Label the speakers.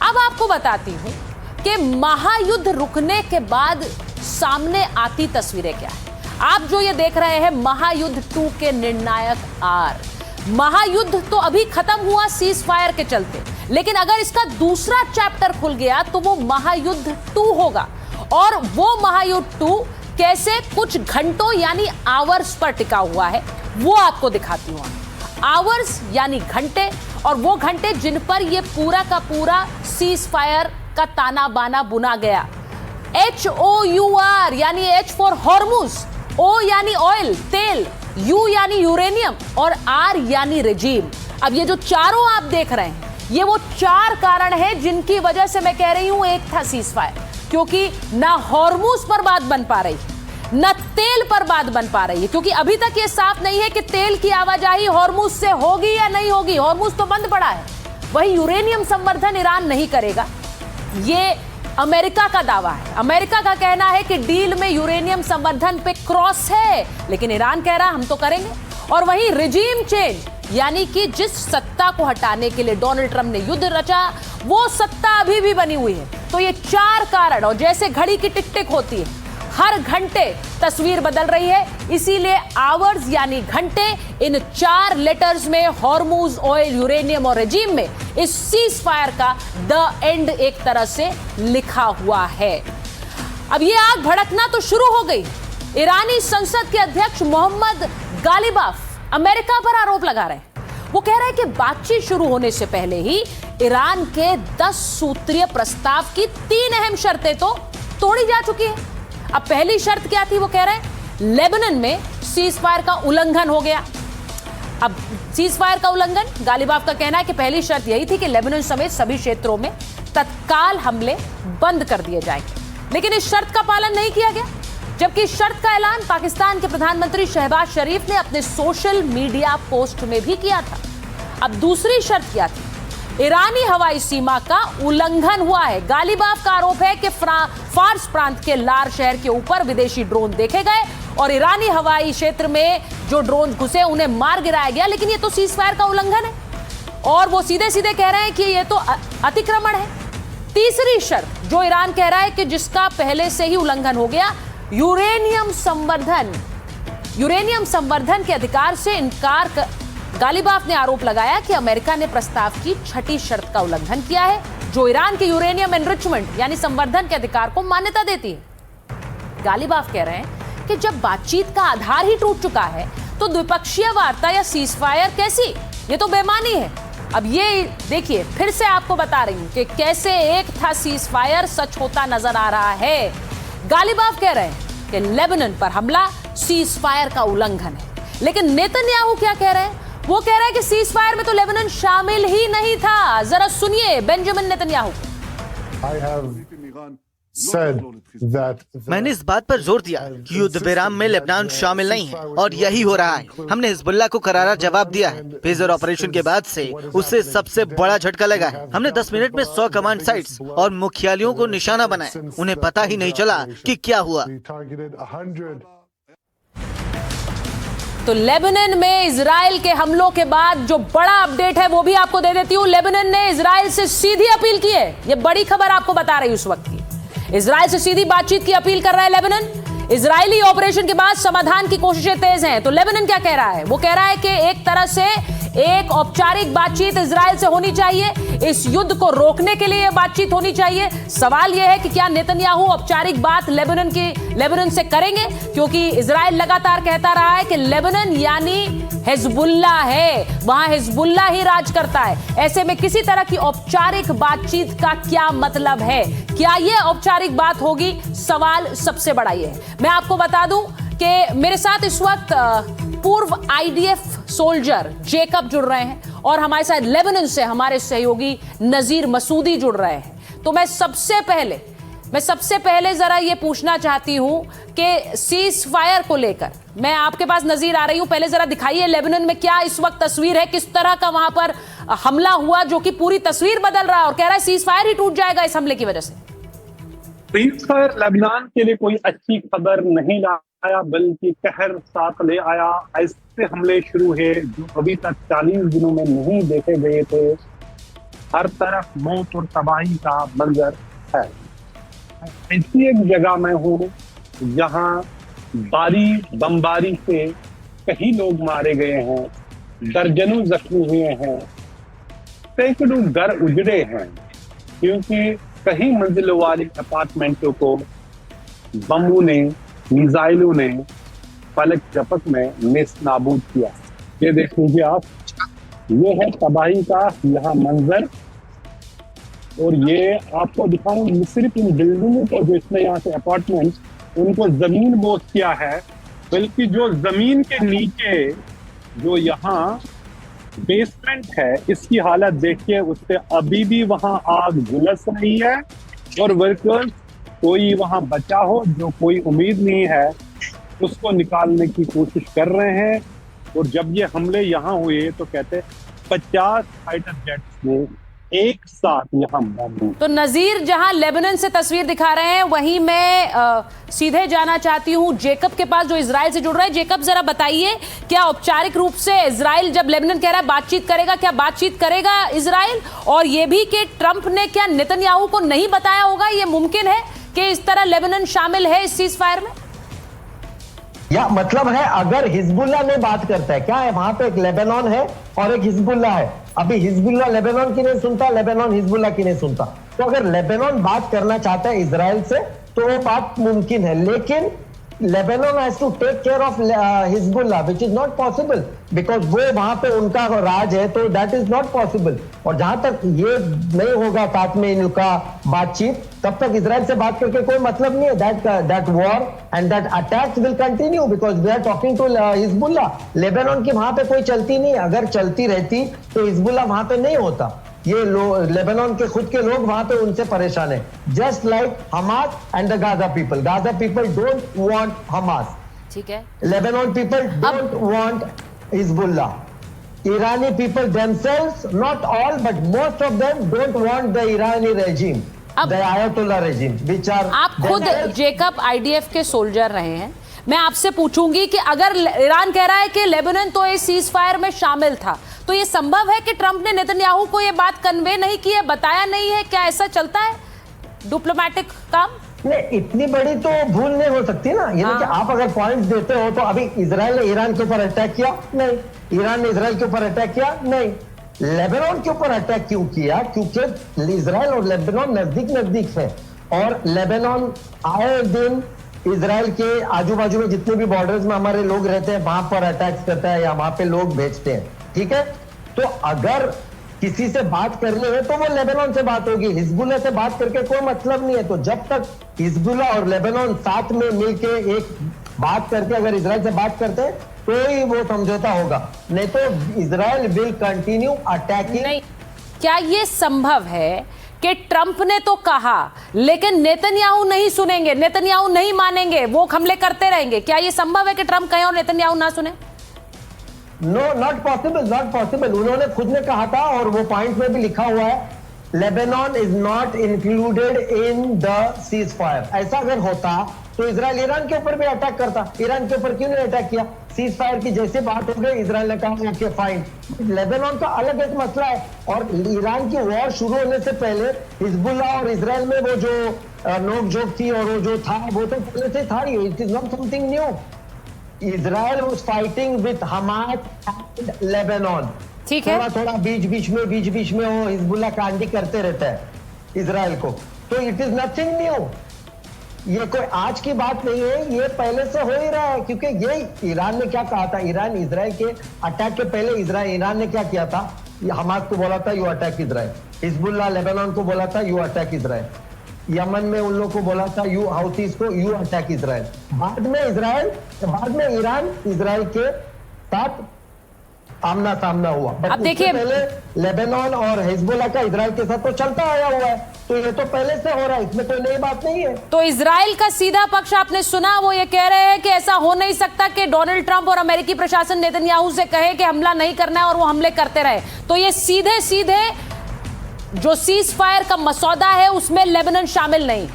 Speaker 1: अब आपको बताती हूं कि महायुद्ध रुकने के बाद सामने आती तस्वीरें क्या है। आप जो ये देख रहे हैं महायुद्ध 2 के निर्णायक आर। महायुद्ध तो अभी खत्म हुआ सीज फायर के चलते, लेकिन अगर इसका दूसरा चैप्टर खुल गया तो वो महायुद्ध 2 होगा। और वो महायुद्ध 2 कैसे कुछ घंटों यानी आवर्स पर टिका हुआ है वो आपको दिखाती हूं। आवर्स यानी घंटे, और वो घंटे जिन पर ये पूरा का पूरा सीज फायर का ताना बाना बुना गया। HOUR यानी H फॉर हॉर्मुज, O यानी ऑयल तेल, U यानी यूरेनियम और R यानी रेजीम। अब ये जो चारों आप देख रहे हैं ये वो 4 कारण हैं जिनकी वजह से मैं कह रही हूं एक था सीज फायर, क्योंकि ना हॉर्मुज पर बात बन पा रही, न तेल पर बात बन पा रही है, क्योंकि अभी तक ये साफ नहीं है कि तेल की आवाजाही हॉर्मुज से होगी या नहीं होगी। हॉर्मुज तो बंद पड़ा है। वही यूरेनियम संवर्धन ईरान नहीं करेगा, ये अमेरिका का दावा है। अमेरिका का कहना है कि डील में यूरेनियम संवर्धन पे क्रॉस है, लेकिन ईरान कह रहा हम तो करेंगे। और वहीं रिजीम चेंज यानी कि जिस सत्ता को हटाने के लिए डोनाल्ड ट्रंप ने युद्ध रचा वो सत्ता अभी भी बनी हुई है। तो ये 4 कारण, और जैसे घड़ी की टिक टिक होती है हर घंटे तस्वीर बदल रही है, इसीलिए आवर्स यानी घंटे इन 4 लेटर्स में हॉर्मुज, ऑयल, यूरेनियम और रेजीम में इस सीज फायर का द एंड एक तरह से लिखा हुआ है। अब ये आग भड़कना तो शुरू हो गई। ईरानी संसद के अध्यक्ष मोहम्मद गालिबाफ अमेरिका पर आरोप लगा रहे हैं। वो कह रहे हैं कि बातचीत शुरू होने से पहले ही ईरान के 10 सूत्रीय प्रस्ताव की 3 अहम शर्तें तो तोड़ी जा चुकी है। अब पहली शर्त क्या थी? वो कह रहे हैं लेबनान में सीज फायर का उल्लंघन हो गया। अब सीज फायर का उल्लंघन, गालिबाफ का कहना है कि पहली शर्त यही थी कि लेबनान समेत सभी क्षेत्रों में तत्काल हमले बंद कर दिए जाएंगे, लेकिन इस शर्त का पालन नहीं किया गया। जबकि इस शर्त का ऐलान पाकिस्तान के प्रधानमंत्री शहबाज शरीफ ने अपने सोशल मीडिया पोस्ट में भी किया था। अब दूसरी शर्त क्या थी? ईरानी हवाई सीमा का उल्लंघन हुआ है। गालिबाफ का आरोप है कि फार्स प्रांत के लार शहर के ऊपर विदेशी ड्रोन देखे गए और ईरानी हवाई क्षेत्र में जो ड्रोन घुसे उन्हें मार गिराया गया, लेकिन ये तो सीज फायर का उल्लंघन है और वो सीधे सीधे कह रहे हैं कि ये तो अतिक्रमण है। तीसरी शर्त जो ईरान कह रहा है कि जिसका पहले से ही उल्लंघन हो गया, यूरेनियम संवर्धन के अधिकार से इनकार गालिबाफ ने आरोप लगाया कि अमेरिका ने प्रस्ताव की 6ठी शर्त का उल्लंघन किया है, जो ईरान के यूरेनियम एनरिचमेंट यानी संवर्धन के अधिकार को मान्यता देती है। गालिबाफ कह रहे हैं कि जब बातचीत का आधार ही टूट चुका है तो द्विपक्षीय वार्ता या सीज फायर कैसी? ये तो बेईमानी है। अब ये देखिए, फिर से आपको बता रही हूं कि कैसे एक था सीज फायर सच होता नजर आ रहा है। गालिबाफ कह रहे हैं कि लेबनान पर हमला सीज फायर का उल्लंघन है, लेकिन नेतन्याहू क्या कह रहे हैं? वो कह रहे हैं कि सीज फायर में तो लेबनान शामिल ही नहीं था। जरा सुनिए बेंजामिन नेतन्याहू।
Speaker 2: मैंने इस बात पर जोर दिया कि युद्ध विराम में लेबनान शामिल नहीं है और यही हो रहा है। हमने हिजबुल्लाह को करारा जवाब दिया है। पेजर ऑपरेशन के बाद से उसे सबसे बड़ा झटका लगा है। हमने 10 मिनट में 100 कमांड साइट्स और मुख्यालयों को निशाना बनाया। उन्हें पता ही नहीं चला कि क्या हुआ।
Speaker 1: तो लेबनान में इजराइल के हमलों के बाद जो बड़ा अपडेट है वो भी आपको दे देती हूं। लेबनान ने इजराइल से सीधी अपील की है। ये बड़ी खबर आपको बता रही हूं उस वक्त की। इजराइल से सीधी बातचीत की अपील कर रहा है लेबनान। इजरायली ऑपरेशन के बाद समाधान की कोशिशें तेज हैं। तो लेबनान क्या कह रहा है? वो कह रहा है कि एक तरह से एक औपचारिक बातचीत इजराइल से होनी चाहिए। इस युद्ध को रोकने के लिए बातचीत होनी चाहिए। सवाल यह है कि क्या नेतन्याहू औपचारिक बात लेबनान से करेंगे, क्योंकि इजराइल लगातार कहता रहा है कि लेबनान यानी हिजबुल्लाह है, वहां हिजबुल्लाह ही राज करता है। ऐसे में किसी तरह की औपचारिक बातचीत का क्या मतलब है? क्या यह औपचारिक बात होगी? सवाल सबसे बड़ा यह है। मैं आपको बता दूं कि मेरे साथ इस वक्त पूर्व IDF सोल्जर जेकब जुड़ रहे हैं और हमारे साथ लेबनान से हमारे सहयोगी नजीर मसूदी जुड़ रहे हैं। तो मैं सबसे पहले जरा ये पूछना चाहती हूं कि सीज फायर को लेकर मैं आपके पास नजीर आ रही हूं। पहले जरा दिखाइए लेबनान में क्या इस वक्त तस्वीर है, किस तरह का वहां पर हमला हुआ जो कि पूरी तस्वीर बदल रहा है और कह रहा है सीज फायर ही टूट जाएगा इस हमले की वजह से।
Speaker 3: सीज फायर लेबनान के लिए कोई अच्छी खबर नहीं लाया, बल्कि कहर साथ ले आया। ऐसे हमले शुरू है जो अभी तक 40 दिनों में नहीं देखे गए थे। हर तरफ मौत और तबाही का मंजर है। ऐसी एक जगह में हूँ जहाँ बमबारी से कई लोग मारे गए हैं, दर्जनों जख्मी हुए हैं, सैकड़ों घर उजड़े हैं, क्योंकि कई मंजिलों वाले अपार्टमेंटों को बमों ने, मिसाइलों ने फलक झपक में नेस्तनाबूद किया। ये देख लीजिए आप, ये है तबाही का यहाँ मंजर। और ये आपको दिखाऊं, सिर्फ इन बिल्डिंगों को, जो इसमें यहाँ से अपार्टमेंट, उनको जमीन बोझ किया है, बल्कि जो जमीन के नीचे जो यहाँ बेसमेंट है, इसकी हालत देखिए, उससे अभी भी वहां आग झुलस रही है। और वर्कर्स, कोई वहां बचा हो जो कोई उम्मीद नहीं है, उसको निकालने की कोशिश कर रहे हैं। और जब ये हमले यहाँ हुए तो कहते 50 फाइटर जेट्स ने एक साथ यहाँ बम।
Speaker 1: तो नजीर, जहां लेबनान से तस्वीर दिखा रहे हैं, वहीं मैं सीधे जाना चाहती हूं जेकब के पास, जो इजराइल से जुड़ रहे हैं। जेकब, जरा बताइए, क्या औपचारिक रूप से इजराइल, जब लेबनान कह रहा है बातचीत करेगा, क्या बातचीत करेगा इजराइल? और ये भी कि ट्रंप ने क्या नेतन्याहू को नहीं बताया होगा, ये मुमकिन है कि इस तरह लेबनान शामिल है इस सीज फायर में?
Speaker 4: या मतलब है, अगर हिजबुल्लाह में बात करता है, क्या है वहां पे एक लेबनान है और एक हिजबुल्लाह है। अभी हिजबुल्लाह लेबनान की नहीं सुनता, लेबनान हिजबुल्लाह की नहीं सुनता। तो अगर लेबनान बात करना चाहता है इजराइल से तो वो बात मुमकिन है, लेकिन Lebanon has to take care of Hezbollah, which is not possible, because वो वहां पे उनका राज है, तो दैट इज नॉट पॉसिबल। और जहां तक ये नहीं होगा साथ में इनका बातचीत, तब तक इजराइल से बात करके कोई मतलब नहीं है। That war and that attacks will continue, because we are talking to Hezbollah. Lebanon की वहां पे कोई चलती नहीं, अगर चलती रहती तो हिजबुल्लाह वहां पे नहीं होता। ये लेबनान के खुद के लोग वहां पे उनसे परेशान है, just like Hamas and the Gaza people. Gaza people don't want Hamas,
Speaker 1: ठीक है।
Speaker 4: Lebanon people don't want Hezbollah. Irani people themselves, not all but most of them don't want the Irani regime, the Ayatollah regime, which are
Speaker 1: आप खुद Jacob IDF के soldier रहे हैं, मैं आपसे पूछूंगी कि अगर ईरान कह रहा है कि लेबनान तो इस सीज फायर में शामिल था, तो ये संभव है कि ट्रंप ने नेतन्याहू को ये बात कन्वे नहीं की है, बताया नहीं है? क्या ऐसा चलता है डिप्लोमेटिक काम?
Speaker 4: नहीं, इतनी बड़ी तो भूल नहीं हो सकती ना। ये कि आप अगर पॉइंट्स देते हो, तो अभी इजराइल ने ईरान के ऊपर अटैक किया? नहीं। ईरान ने इजराइल के ऊपर अटैक किया? नहीं। लेबनान के ऊपर अटैक क्यों किया? क्योंकि इजराइल और लेबनान नजदीक है, और लेबनान आए दिन इजराइल के आजू बाजू में जितने भी बॉर्डर्स में हमारे लोग रहते हैं, वहां पर अटैक्स करता है या वहां पे लोग भेजते हैं, ठीक है। तो अगर किसी से बात करनी है तो वो लेबनान से बात होगी, हिजबुल्लाह से बात करके कोई मतलब नहीं है। तो जब तक हिजबुल्लाह और लेबनान साथ में मिलके एक बात करके अगर इजराइल से बात करते हैं तो ही वो समझौता होगा, नहीं तो इजराइल विल कंटिन्यू अटैकिंग।
Speaker 1: नहीं, क्या ये संभव है कि ट्रंप ने तो कहा लेकिन नेतन्याहू नहीं सुनेंगे, नेतन्याहू नहीं मानेंगे, वो हमले करते रहेंगे? क्या ये संभव है कि ट्रंप कहे और नेतन्याहू ना सुने?
Speaker 4: No, not possible, not possible. उन्होंने खुद ने कहा था, और वो पॉइंट में भी लिखा हुआ है, Lebanon is not included in the cease fire. ऐसा अगर होता तो इजराइल ईरान के ऊपर भी अटैक करता। ईरान के ऊपर क्यों नहीं अटैक किया? सीज फायर की जैसे बात हो गई, इजराइल ने कहा ओके फाइन। लेबनान का अलग एक मसला है, और ईरान की वॉर शुरू होने से पहले हिजबुल्लाह और इजराइल में वो जो नोक-झोंक थी और वो जो था, वो तो पहले से था ही। It is not something new. Israel was fighting with Hamas and Lebanon.
Speaker 1: ठीक है,
Speaker 4: थोड़ा बीच बीच में वो हिजबुल्लाह कांडी करते रहता है इजराइल को। तो इट इज नथिंग न्यू, ये कोई आज की बात नहीं है, ये पहले से हो ही रहा है। क्योंकि ये ईरान ने क्या कहा था, ईरान इजराइल के अटैक के पहले ईरान ने क्या किया था, हमास को बोला था you attack Israel, Hezbollah Lebanon को बोला था यू अटैक इजराइल, यमन में उन लोगों को बोला था यू हाउथीज को यू अटैक इजराइल। बाद में ईरान इजराइल के साथ आमना सामना हुआ।
Speaker 1: अब देखिए,
Speaker 4: पहले लेबनान और हिजबुल्लाह का इजराइल के साथ तो चलता आया हुआ है, तो ये तो पहले से हो रहा है, इसमें कोई नई बात नहीं है।
Speaker 1: तो इजराइल का सीधा पक्ष आपने सुना, वो ये कह रहे हैं कि ऐसा हो नहीं सकता कि डोनाल्ड ट्रंप और अमेरिकी प्रशासन नेतन्याहू से कहे कि हमला नहीं करना है और वो हमले करते रहे। तो ये सीधे जो सीज फायर का मसौदा है उसमें लेबनान शामिल नहीं।